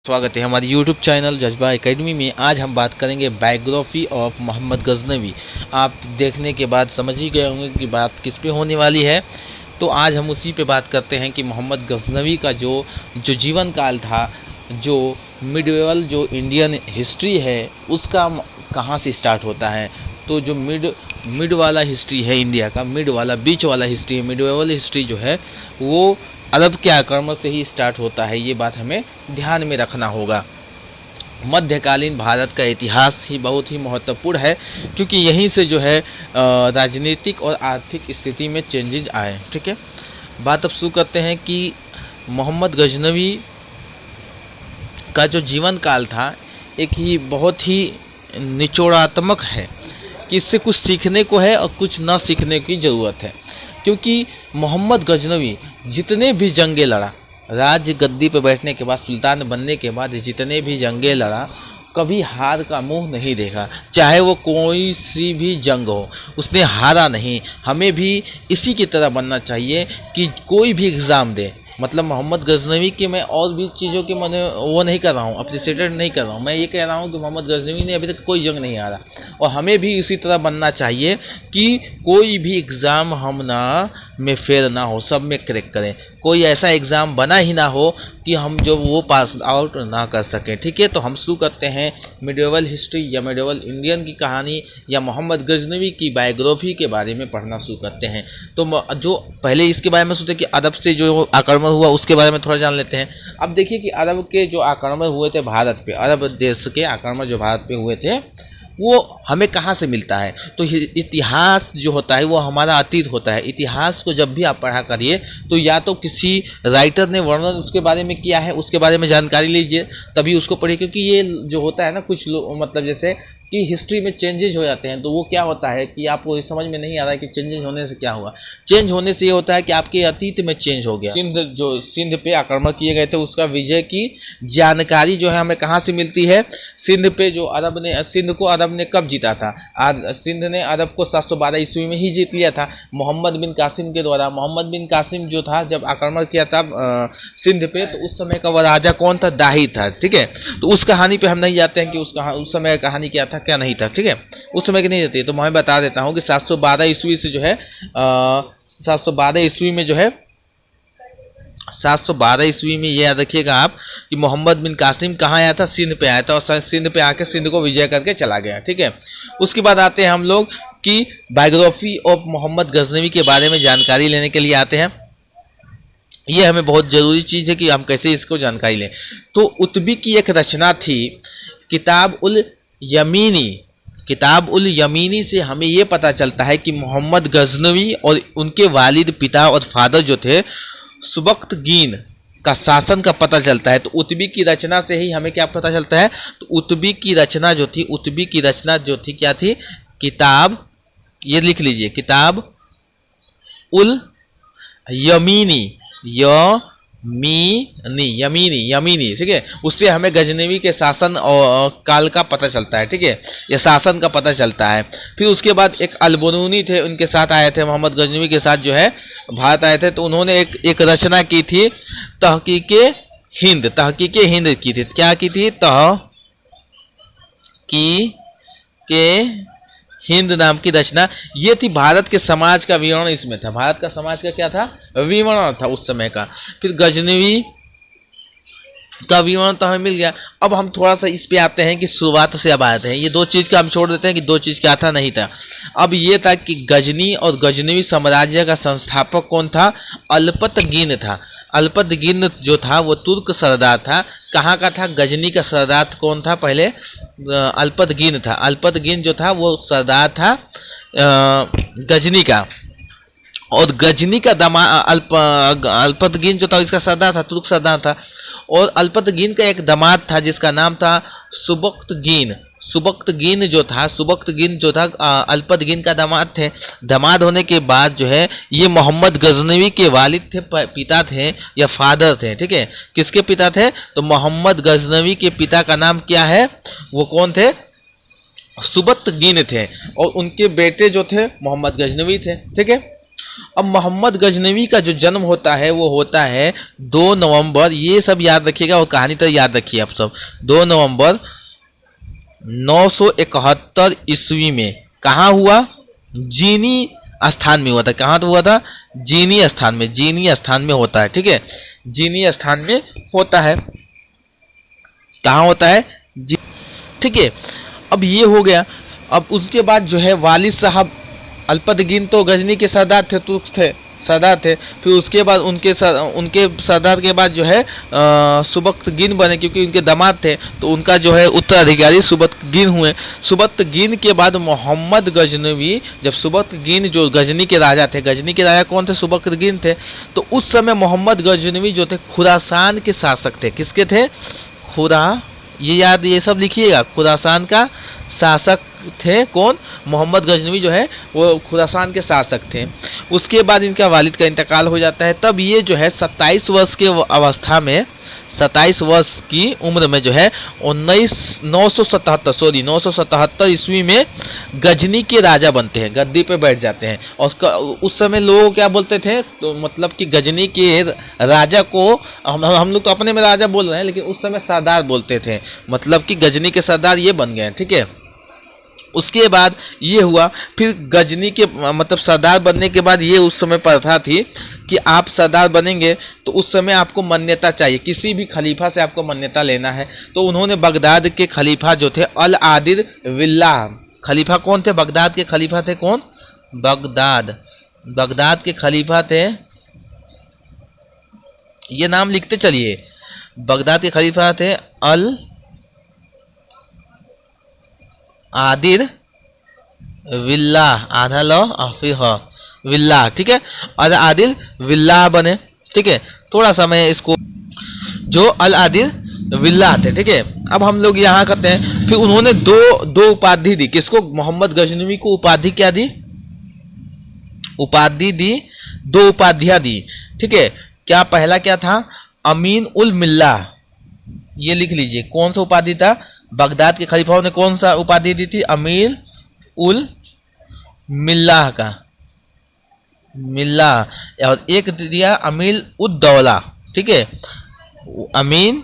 स्वागत है हमारे YouTube चैनल जज्बा एकेडमी में। आज हम बात करेंगे बायोग्राफी ऑफ मोहम्मद गजनवी। आप देखने के बाद समझ ही गए होंगे कि बात किस पे होने वाली है। तो आज हम उसी पे बात करते हैं कि मोहम्मद गजनवी का जो जीवन काल था, जो मिडवेवल इंडियन हिस्ट्री है उसका कहाँ से स्टार्ट होता है। तो जो मिड वाला हिस्ट्री है इंडिया का, मिड वाला बीच वाला हिस्ट्री है, मिडवेवल हिस्ट्री जो है वो अरब के आक्रमण से ही स्टार्ट होता है। ये बात हमें ध्यान में रखना होगा। मध्यकालीन भारत का इतिहास ही बहुत ही महत्वपूर्ण है, क्योंकि यहीं से जो है राजनीतिक और आर्थिक स्थिति में चेंजेस आए। ठीक है, बात अब शुरू करते हैं कि मोहम्मद गजनवी का जो जीवन काल था एक ही बहुत ही निचोड़ात्मक है कि इससे कुछ सीखने को है और कुछ न सीखने की ज़रूरत है। क्योंकि मोहम्मद गजनवी जितने भी जंगे लड़ा, राज गद्दी पर बैठने के बाद, सुल्तान बनने के बाद जितने भी जंगे लड़ा, कभी हार का मुंह नहीं देखा। चाहे वो कोई सी भी जंग हो, उसने हारा नहीं। हमें भी इसी की तरह बनना चाहिए कि कोई भी एग्ज़ाम दे, मतलब मोहम्मद गजनवी के मैं और भी चीज़ों के मैंने वो नहीं कर रहा हूँ, अप्रिसिएटेड नहीं कर रहा हूँ। मैं ये कह रहा हूँ कि मोहम्मद गजनवी ने अभी तक कोई जंग नहीं हारा, और हमें भी इसी तरह बनना चाहिए कि कोई भी एग्ज़ाम हम ना में फेल ना हो, सब में क्रैक करें। कोई ऐसा एग्ज़ाम बना ही ना हो कि हम जो वो पास आउट ना कर सकें। ठीक है, तो हम शुरू करते हैं मिडवेवल हिस्ट्री या मिडवेवल इंडियन की कहानी या मोहम्मद गजनवी की बायोग्राफी के बारे में पढ़ना शुरू करते हैं। तो जो पहले इसके बारे में सोचते कि अरब से जो आक्रमण हुआ उसके बारे में थोड़ा जान लेते हैं। अब देखिए कि अरब के जो आक्रमण हुए थे भारत पे, अरब देश के आक्रमण जो भारत पे हुए थे वो हमें कहाँ से मिलता है। तो इतिहास जो होता है वो हमारा अतीत होता है। इतिहास को जब भी आप पढ़ा करिए तो या तो किसी राइटर ने वर्णन उसके बारे में किया है, उसके बारे में जानकारी लीजिए, तभी उसको पढ़िए। क्योंकि ये जो होता है ना, कुछ लोग मतलब जैसे कि हिस्ट्री में चेंजेज हो जाते हैं, तो वो क्या होता है कि आपको ये समझ में नहीं आ रहा है कि चेंजेज होने से क्या हुआ। चेंज होने से ये होता है कि आपके अतीत में चेंज हो गया। सिंध पे आक्रमण किए गए थे, उसका विजय की जानकारी जो है हमें कहाँ से मिलती है। सिंध पे जो सिंध को अरब ने कब जीता था? सिंध ने अरब को 712 ईस्वी में ही जीत लिया था, मोहम्मद बिन कासिम के द्वारा। मोहम्मद बिन कासिम जो था, जब आक्रमण किया था सिंध पे, तो उस समय का वह राजा कौन था? दाही था। ठीक है, तो उस कहानी पे हम नहीं जाते हैं कि उस समय का कहानी क्या था क्या नहीं था। ठीक है, उस समय की नहीं रहती है। तो मैं बता देता हूँ कि 712 ईस्वी से जो है 712 ईस्वी में जो है 712 ईस्वी में ये याद रखिएगा आप कि मोहम्मद बिन कासिम कहाँ आया था? सिंध पे आया था, और सिंध पे आके सिंध को विजय करके चला गया। ठीक है, उसके बाद आते हैं हम लोग कि बायोग्राफी ऑफ मोहम्मद गजनवी के बारे में जानकारी लेने के लिए आते हैं। ये हमें बहुत ज़रूरी चीज़ है कि हम कैसे इसको जानकारी लें। तो उत्बी की एक रचना थी किताब उल यमीनी से हमें ये पता चलता है कि मोहम्मद गजनवी और उनके वालिद, पिता और फादर जो थे, सुबक्तगीन का शासन का पता चलता है। तो उत्बी की रचना से ही हमें क्या पता चलता है? तो उत्बी की रचना जो थी क्या थी? किताब, ये लिख लीजिए, किताब उल यमीनी। ठीक है, उससे हमें गजनवी के शासन और काल का पता चलता है। ठीक है, या शासन का पता चलता है। फिर उसके बाद एक अलबरूनी थे, उनके साथ आए थे, मोहम्मद गजनवी के साथ जो है भारत आए थे। तो उन्होंने एक रचना की थी, तहकीके हिंद की थी। क्या की थी? तहकीके हिंद नाम की रचना। ये थी भारत के समाज का विवरण, इसमें था। भारत का समाज का क्या था? विवरण था उस समय का। फिर गजनवी का विवरण तो हमें मिल गया। अब हम थोड़ा सा इस पे आते हैं कि शुरुआत से अब आते हैं। ये दो चीज़ का हम छोड़ देते हैं कि दो चीज़ क्या था, नहीं था। अब ये था कि गजनी और गजनवी साम्राज्य का संस्थापक कौन था? अल्पतगीन था। अल्पतगीन जो था वो तुर्क सरदार था। कहाँ का था? गजनी का सरदार कौन था? पहले अल्पतगीन था। अल्पतगीन जो था वो सरदार था गजनी का, और गजनी का अल्पतगीन जो था इसका सरदार था, तुर्क सरदार था। और अल्पतगीन का एक दामाद था जिसका नाम था सुबक्तगीन। सुबक्तगीन जो था अल्पतगीन का दामाद थे। दामाद होने के बाद जो है ये मोहम्मद गजनवी के वालिद थे, पिता थे या फादर थे। ठीक है, किसके पिता थे? तो मोहम्मद गजनवी के पिता का नाम क्या है? वो कौन थे? सुबक्तगीन थे, और उनके बेटे जो थे मोहम्मद गजनवी थे। ठीक है, अब मोहम्मद गजनवी का जो जन्म होता है वो होता है 2 नवंबर, ये सब याद रखिएगा और कहानी तरह याद रखिए आप सब, 2 नवंबर 971 ईस्वी में। कहाँ हुआ? जीनी स्थान में हुआ था। कहाँ तो हुआ था? जीनी स्थान में। जीनी स्थान में होता है, ठीक है, जीनी स्थान में होता है। कहाँ होता है? ठीक है। अब ये हो गया। अब उसके बाद जो है वालिद साहब अल्पतगीन तो गजनी के सरदार थे, तुर्क थे, सरदार थे। फिर उसके बाद उनके सरदार के बाद जो है सुबक्तगीन बने, क्योंकि उनके दामाद थे, तो उनका जो है उत्तराधिकारी सुबक्तगीन हुए। सुबक्तगीन के बाद मोहम्मद गजनवी, जब सुबक्तगीन जो गजनी के राजा थे, गजनी के राजा कौन थे? सुबक्तगीन थे। तो उस समय मोहम्मद गजनवी जो थे खुरासान के शासक थे। किसके थे? ये सब लिखिएगा, खुरासान का शासक थे। कौन? मोहम्मद गजनवी जो है वो खुरासान के शासक थे। उसके बाद इनका वालिद का इंतकाल हो जाता है। तब ये जो है 27 वर्ष के अवस्था में, 27 वर्ष की उम्र में जो है 977 ईस्वी में गजनी के राजा बनते हैं, गद्दी पे बैठ जाते हैं। और उसका उस समय लोग क्या बोलते थे? तो मतलब कि गजनी के राजा को हम लोग तो अपने में राजा बोल रहे हैं, लेकिन उस समय सरदार बोलते थे, मतलब कि गजनी के सरदार ये बन गए, ठीक है। उसके बाद ये हुआ, फिर गजनी के मतलब सरदार बनने के बाद ये उस समय प्रथा थी कि आप सरदार बनेंगे तो उस समय आपको मान्यता चाहिए, किसी भी खलीफा से आपको मान्यता लेना है। तो उन्होंने बगदाद के खलीफा जो थे अल आदिल विल्लाह, खलीफा कौन थे? बगदाद के खलीफा थे। कौन? बगदाद के खलीफा थे, ये नाम लिखते चलिए। बगदाद के खलीफा थे अल आदिल विल्लाह, आधा लो फिर विल्लाह, ठीक है। अल आदिल विल्लाह बने, ठीक है। थोड़ा सा मैं इसको, जो अल आदिल विल्लाह थे, ठीक है। अब हम लोग यहाँ करते हैं। फिर उन्होंने दो उपाधि दी। किसको? मोहम्मद गजनवी को उपाधि क्या दी? उपाधि दी, 2 उपाधियां दी, ठीक है। क्या? पहला क्या था? अमीन उल मिल्लाह, ये लिख लीजिए। कौन सा उपाधि था? बगदाद के खलीफाओं ने कौन सा उपाधि दी थी? अमीर उल मिल्लाह का, मिल्लाह। और एक दिया अमीर उद दौला, ठीक है। अमीन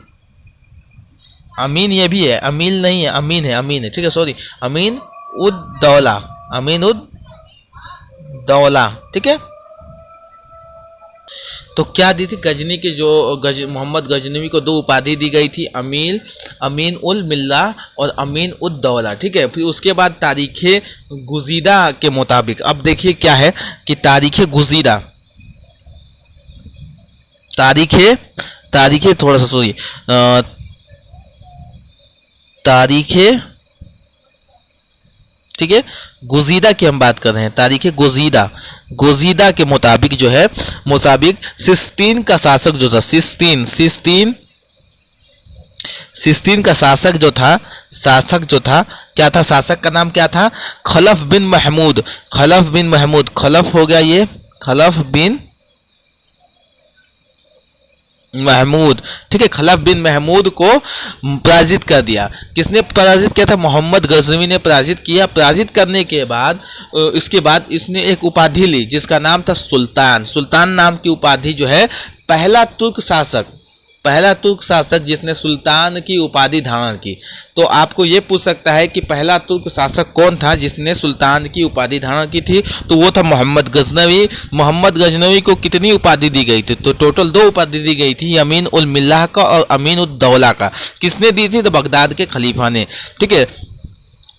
ये भी है, अमीन नहीं है, अमीन है, ठीक है, सॉरी, अमीन उद दौला, ठीक है। तो क्या दी थी? गजनी के जो मोहम्मद गजनवी को 2 उपाधि दी गई थी, अमीन उल मिल्लाह और अमीन उद दौला, ठीक है। फिर उसके बाद तारीखे गुजीदा के मुताबिक, अब देखिए क्या है कि तारीखे गुजीदा, तारीखे थोड़ा सा सोचिए, तारीखे, ठीक है, गुजीदा की हम बात कर रहे हैं। तारीख गुजीदा के मुताबिक जो है, सिस्तीन का शासक जो था, सिस्तीन का शासक जो था, क्या था? शासक का नाम क्या था? खलफ बिन महमूद, खलफ हो गया ये, खलफ बिन महमूद, ठीक है। खलफ बिन महमूद को पराजित कर दिया। किसने पराजित किया था? मोहम्मद गजनवी ने पराजित किया। पराजित करने के बाद इसके बाद इसने एक उपाधि ली जिसका नाम था सुल्तान नाम की उपाधि जो है, पहला तुर्क शासक जिसने सुल्तान की उपाधि धारण की। तो आपको ये पूछ सकता है कि पहला तुर्क शासक कौन था जिसने सुल्तान की उपाधि धारण की थी? तो वो था मोहम्मद गजनवी। मोहम्मद गजनवी को कितनी उपाधि दी गई थी? तो टोटल 2 उपाधि दी गई थी, अमीन उल मिल्लाह का और अमीन उद दौला का। किसने दी थी? तो बगदाद के खलीफा ने, ठीक है।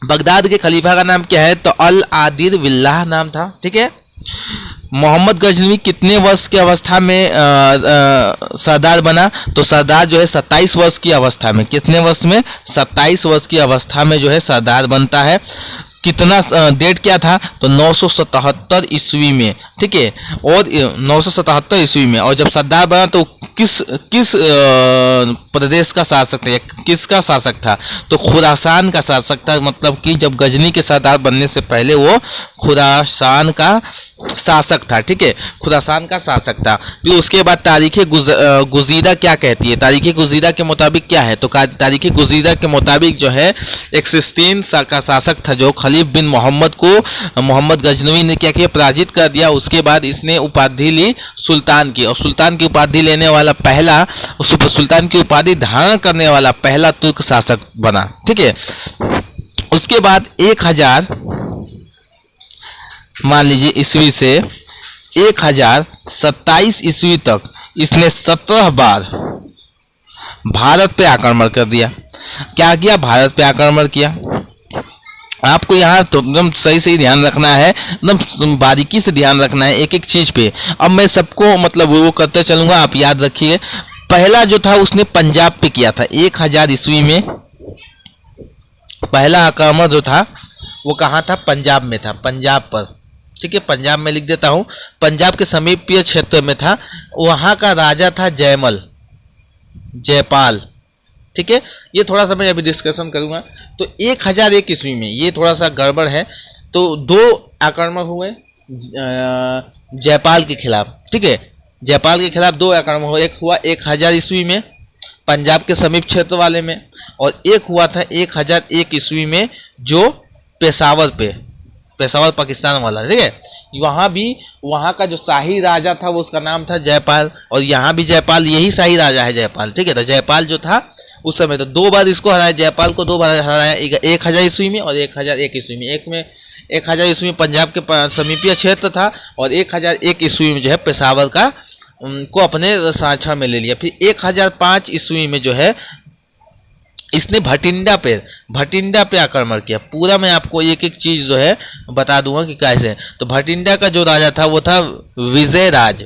बगदाद के खलीफा का नाम क्या है? तो अल आदिल विल्लाह नाम था, ठीक है। मोहम्मद गजनवी कितने वर्ष की अवस्था में सरदार बना? तो सरदार जो है 27 वर्ष की अवस्था में, कितने वर्ष में? 27 वर्ष की अवस्था में जो है सरदार बनता है। कितना डेट क्या था? तो 977 ईस्वी में, ठीक है। और 977 ईस्वी में, और जब सरदार बना तो किस प्रदेश का शासक था, किसका शासक था? तो खुरासान का शासक था। मतलब कि जब गजनी के सरदार बनने से पहले वो खुरासान का शासक था। ठीक है, खुरासान का शासक था। फिर उसके बाद तारीख गुजीरा क्या कहती है? तारीख गुजीरा के मुताबिक क्या है? तो तारीख गुजीरा के मुताबिक जो है एक सिस्तीन का शासक था जो खलीफ बिन मोहम्मद को मोहम्मद गजनवी ने क्या किया? पराजित कर दिया। उसके बाद इसने उपाधि ली सुल्तान की, और सुल्तान की उपाधि लेने वाला पहला, सुल्तान की उपाधि धारण करने वाला पहला तुर्क शासक बना। ठीक है, उसके बाद 1000 मान लीजिए ईस्वी से 1027 ईस्वी तक इसने 17 बार भारत पे आक्रमण कर दिया। क्या किया? भारत पे आक्रमण किया। आपको यहाँ तो एकदम सही ध्यान रखना है, एकदम बारीकी से ध्यान रखना है एक एक चीज पे। अब मैं सबको मतलब वो करते चलूंगा, आप याद रखिए। पहला जो था उसने पंजाब पे किया था 1000 ईस्वी में। पहला आक्रमण जो था वो कहाँ था? पंजाब में था, पंजाब पर। ठीक है, पंजाब में लिख देता हूँ, पंजाब के समीपीय क्षेत्र में था। वहाँ का राजा था जयपाल। ठीक है, ये थोड़ा सा मैं अभी डिस्कशन करूंगा। तो 1001 ईस्वी में, ये थोड़ा सा गड़बड़ है, तो 2 आक्रमण हुए जयपाल के खिलाफ। ठीक है, जयपाल के खिलाफ 2 आक्रमण हुए। एक हुआ 1000 ईस्वी में पंजाब के समीप क्षेत्र वाले में, और एक हुआ था 1001 ईस्वी में जो पेशावर पाकिस्तान वाला। ठीक है, वहाँ भी वहाँ का जो शाही राजा था वो उसका नाम था जयपाल, और यहाँ भी जयपाल, यही शाही राजा है जयपाल। ठीक है, तो जयपाल जो था उस समय तो 2 बार इसको हराया, जयपाल को 2 बार हराया, 1000 ईस्वी में और 1001 ईस्वी में। एक में 1000 ईस्वी में पंजाब के समीपीय क्षेत्र था, और 1001 ईस्वी में जो है पेशावर का को अपने साझा में ले लिया। फिर 1005 ईस्वी में जो है इसने भटिंडा पे आक्रमण किया। पूरा मैं आपको एक एक चीज जो है बता दूंगा कि कैसे। तो भटिंडा का जो राजा था वो था विजयराज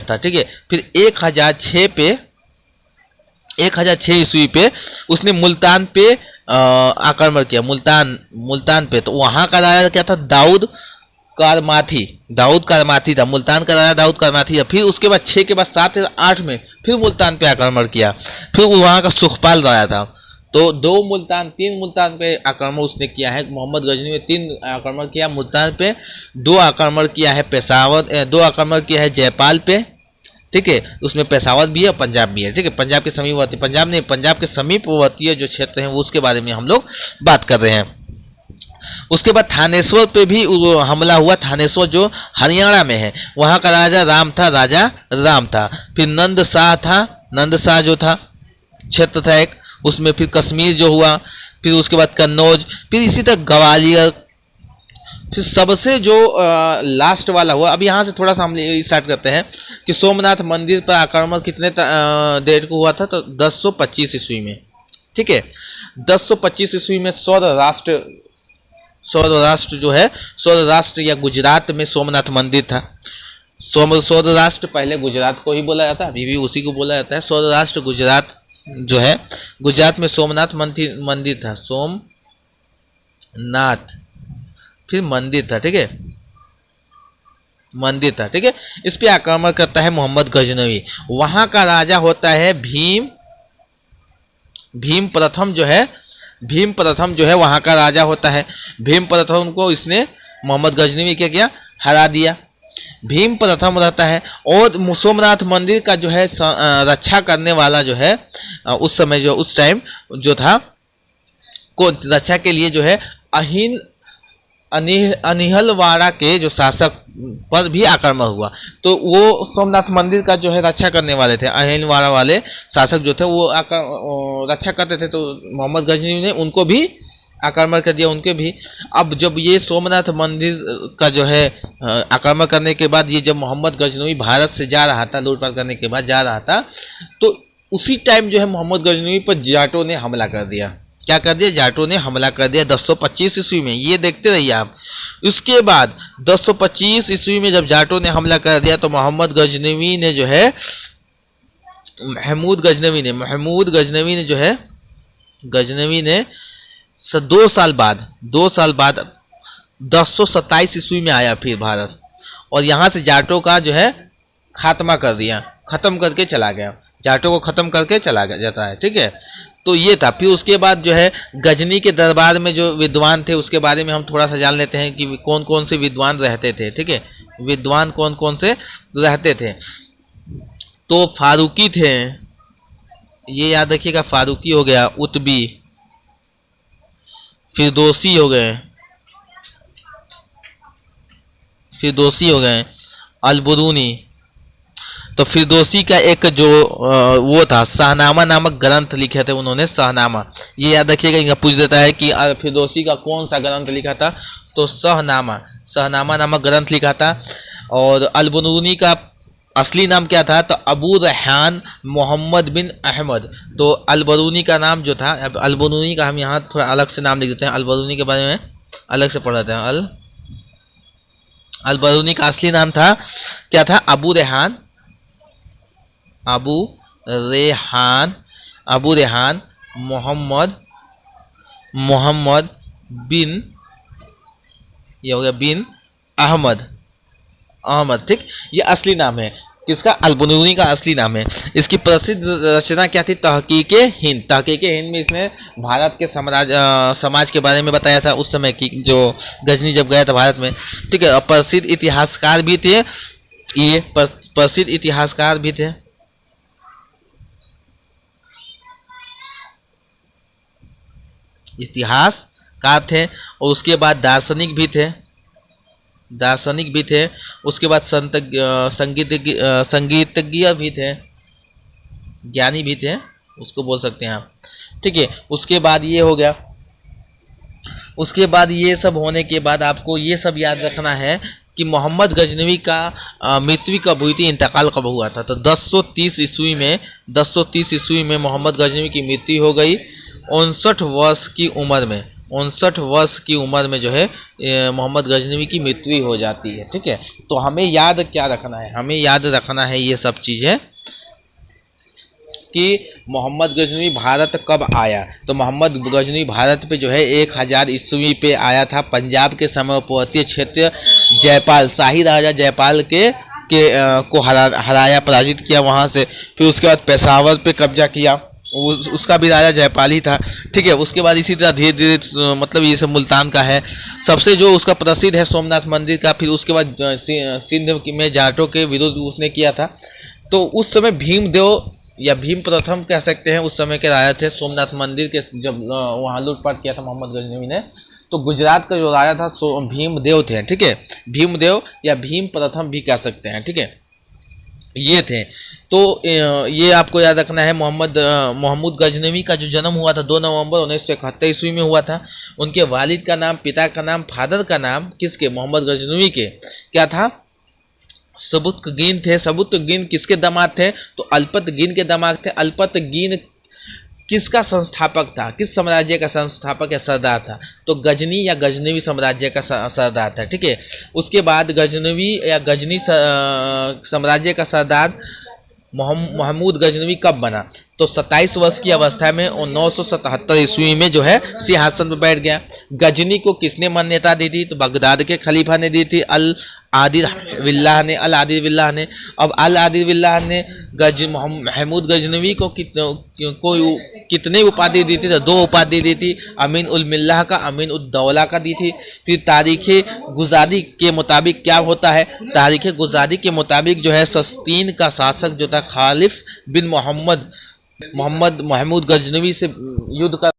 था। ठीक है, फिर 1006 ईस्वी पे उसने मुल्तान पे आक्रमण किया। मुल्तान पे, तो वहां का राजा क्या था? दाऊद कारमाथी था। मुल्तान का राजा दाऊद कारमाथी था। फिर उसके बाद 6 के बाद 7 या 8 में फिर मुल्तान पे आक्रमण किया। फिर वहां का सुखपाल राजा था। तो 3 मुल्तान पे आक्रमण उसने किया है। मोहम्मद गजनी में 3 आक्रमण किया मुल्तान पे, 2 आक्रमण किया है 2 आक्रमण किया है जयपाल पे। ठीक है, उसमें पेशावर भी है, पंजाब भी है। ठीक है, पंजाब के समीपवर्ती जो क्षेत्र हैं वो उसके बारे में हम लोग बात कर रहे हैं। उसके बाद थानेश्वर पे भी हमला हुआ। थानेश्वर जो हरियाणा में है, वहां का राजा राम था। फिर नंदशाह जो था क्षेत्र था एक, उसमें फिर कश्मीर जो हुआ, फिर उसके बाद कन्नौज, फिर इसी तरह ग्वालियर, फिर सबसे जो लास्ट वाला हुआ। अब यहाँ से थोड़ा सा हम स्टार्ट करते हैं कि सोमनाथ मंदिर पर आक्रमण कितने डेट को हुआ था? तो 1025 ईस्वी में। ठीक है, 1025 ईस्वी में सौराष्ट्र जो है, सौराष्ट्र या गुजरात में सोमनाथ मंदिर था। सौराष्ट्र पहले गुजरात को ही बोला जाता है, अभी भी उसी को बोला जाता है। सौराष्ट्र गुजरात जो है, गुजरात में सोमनाथ मंदिर था। सोमनाथ फिर मंदिर था। ठीक है, ठीक है। इस पे आक्रमण करता है मोहम्मद गजनवी। वहां का राजा होता है भीम प्रथम जो है वहां का राजा होता है। भीम प्रथम को इसने मोहम्मद गजनवी क्या किया? हरा दिया। भीम प्रथम रहता है। और सोमनाथ मंदिर का जो है रक्षा करने वाला जो है उस टाइम जो था को रक्षा के लिए जो है अनिहलवाड़ा के जो शासक पर भी आक्रमण हुआ। तो वो सोमनाथ मंदिर का जो है रक्षा करने वाले थे। अनिहलवाड़ा वाले शासक जो थे वो रक्षा करते थे, तो मोहम्मद गजनी ने उनको भी आक्रमण कर दिया, उनके भी। अब जब ये सोमनाथ मंदिर का जो है आक्रमण करने के बाद, ये जब मोहम्मद गजनवी भारत से जा रहा था, लूटपाट करने के बाद जा रहा था, तो उसी टाइम जो है मोहम्मद गजनवी पर जाटों ने हमला कर दिया। क्या कर दिया? जाटों ने हमला कर दिया 1025 ईस्वी में। ये देखते रहिए आप। उसके बाद 1025 ईस्वी में जब जाटों ने हमला कर दिया, तो मोहम्मद गजनवी ने जो है महमूद गजनवी ने जो है 2 साल बाद 1027 ईस्वी में आया फिर भारत, और यहाँ से जाटों का जो है खात्मा कर दिया। ख़त्म करके चला गया, जाटों को ख़त्म करके चला गया जाता है, ठीक है। तो ये था। फिर उसके बाद जो है गजनी के दरबार में जो विद्वान थे उसके बारे में हम थोड़ा सा जान लेते हैं कि कौन कौन से विद्वान रहते थे, ठीक है। विद्वान कौन कौन से रहते थे, तो फारूकी थे, ये याद रखिएगा, फारूकी हो गया, उतबी, फिरदौसी हो गए, फिरदौसी हो गए, अलबरूनी। तो फिरदौसी का एक जो वो था, शाहनामा नामक ग्रंथ लिखे थे उन्होंने, शाहनामा, ये याद रखिएगा, इनका पूछ देता है कि फिरदौसी का कौन सा ग्रंथ लिखा था, तो शाहनामा, शाहनामा नामक ग्रंथ लिखा था। और अलबरूनी का असली नाम क्या था, तो अबू रेहान मोहम्मद बिन अहमद। तो अलबरूनी का नाम जो था, अब अलबरूनी का हम यहाँ थोड़ा अलग से नाम लिख देते हैं, अलबरूनी के बारे में अलग से पढ़ लेते हैं। अलबरूनी का असली नाम था, क्या था, अबू रेहान, अबू रेहान, अबू रेहान मोहम्मद, मोहम्मद बिन, ये हो गया बिन अहमद, अहमद, ठीक। ये असली नाम है किसका, अलबरूनी का असली नाम है। इसकी प्रसिद्ध रचना क्या थी, तहकीके हिंद। तहकीके हिंद में इसने भारत के समाज के बारे में बताया था उस समय की, जो गजनी जब गया था भारत में, ठीक है। और प्रसिद्ध इतिहासकार भी थे ये, प्रसिद्ध इतिहासकार भी थे, इतिहासकार थे। और उसके बाद दार्शनिक भी थे, दार्शनिक भी थे। उसके बाद संगीतज्ञ भी थे, ज्ञानी भी थे, उसको बोल सकते हैं आप, ठीक है। उसके बाद ये हो गया, उसके बाद ये सब होने के बाद आपको ये सब याद रखना है कि मोहम्मद गजनवी का मृत्यु कब हुई थी, इंतकाल कब हुआ था। तो 1030 ईस्वी में, 1030 ईस्वी में मोहम्मद गजनवी की मृत्यु हो गई 59 वर्ष की उम्र में। 59 वर्ष की उम्र में जो है मोहम्मद गजनवी की मृत्यु हो जाती है, ठीक है। तो हमें याद क्या रखना है, हमें याद रखना है ये सब चीज़ें कि मोहम्मद गजनवी भारत कब आया। तो मोहम्मद गजनवी भारत पे जो है 1000 ईस्वी पे आया था, पंजाब के समवर्ती क्षेत्र जयपाल, शाही राजा जयपाल को हराया, पराजित किया वहाँ से। फिर उसके बाद पेशावर पे कब्जा किया, उसका भी राजा जयपाल ही था, ठीक है। उसके बाद इसी तरह धीरे धीरे मतलब ये सब मुल्तान का है, सबसे जो उसका प्रसिद्ध है सोमनाथ मंदिर का। फिर उसके बाद सिंध में जाटों के विरुद्ध उसने किया था। तो उस समय भीमदेव या भीम प्रथम कह सकते हैं, उस समय के राजा थे सोमनाथ मंदिर के, जब वहाँ लूटपाट किया था मोहम्मद गजनवी ने। तो गुजरात का जो राजा था भीमदेव थे, ठीक है, भीमदेव या भीम प्रथम भी कह सकते हैं, ठीक है, ये थे। तो ये आपको याद रखना है। मोहम्मद गजनवी का जो जन्म हुआ था 2 नवंबर 1971 ईस्वी में हुआ था। उनके वालिद का नाम, पिता का नाम, फादर का नाम किसके, मोहम्मद गजनवी के क्या था, सबुतगीन थे। सबुतगीन किसके दामाद थे, तो अल्पतगीन के दामाद थे। अल्पतगीन किसका संस्थापक था, किस साम्राज्य का संस्थापक या सरदार था, तो गजनी या गजनवी साम्राज्य का सरदार था, ठीक है। उसके बाद गजनवी या गजनी साम्राज्य का सरदार महमूद गजनवी कब बना, तो 27 वर्ष की अवस्था में 977 ईस्वी में जो है सिंहासन पर बैठ गया। गजनी को किसने मान्यता दी थी, तो बगदाद के खलीफा ने दी थी, अल आदिल बिल्लाह ने। अब अल आदिल बिल्लाह ने महमूद गजनवी को कितने उपाधि दी थी, तो 2 उपाधि दी थी, अमीन उल मिल्लाह का, अमीन उद दौला का दी थी। फिर तारीख गुजारी के मुताबिक क्या होता है, तारीख गुजारी के मुताबिक जो है सस्तीन का शासक जो था खालिफ बिन मोहम्मद महमूद गजनवी से युद्ध कर